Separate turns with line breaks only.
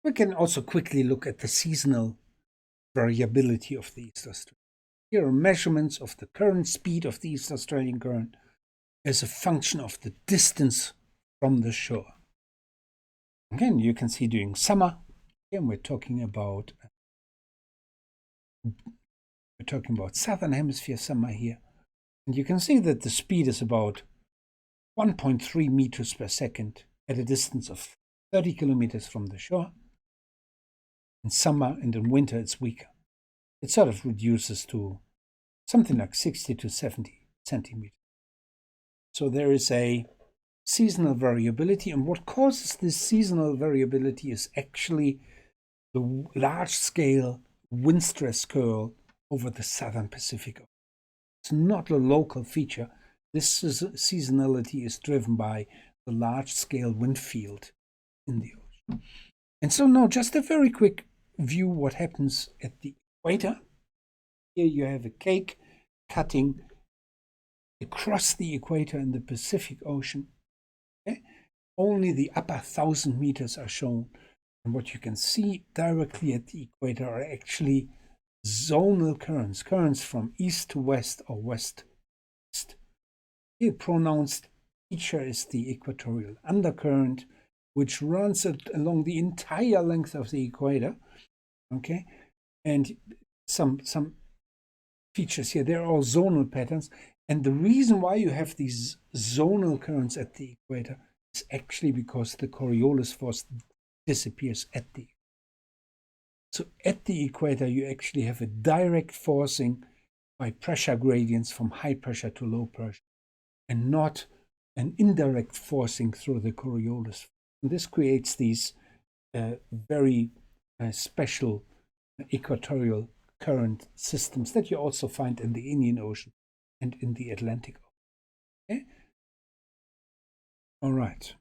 We can also quickly look at the seasonal variability of the East Australian. Here are measurements of the current speed of the East Australian current as a function of the distance from the shore. Again, you can see during summer, again, we're talking about southern hemisphere summer here. And you can see that the speed is about 1.3 meters per second at a distance of 30 kilometers from the shore. In summer and in winter, it's weaker. It sort of reduces to something like 60 to 70 centimeters. So there is a seasonal variability, and what causes this seasonal variability is actually the large-scale wind stress curl over the southern Pacific. It's not a local feature. This seasonality is driven by the large-scale wind field in the ocean. And so now just a very quick view what happens at the equator. Here you have a cake cutting across the equator in the Pacific Ocean. Okay? Only the upper 1,000 meters are shown. And what you can see directly at the equator are actually zonal currents, currents from east to west or west to east. Here pronounced feature is the equatorial undercurrent, which runs along the entire length of the equator. Okay, and some features here, they're all zonal patterns. And the reason why you have these zonal currents at the equator is actually because the Coriolis force disappears at the equator. So at the equator, you actually have a direct forcing by pressure gradients from high pressure to low pressure, and not an indirect forcing through the Coriolis. And this creates these very special equatorial current systems that you also find in the Indian Ocean and in the Atlantic Ocean. Okay? All right.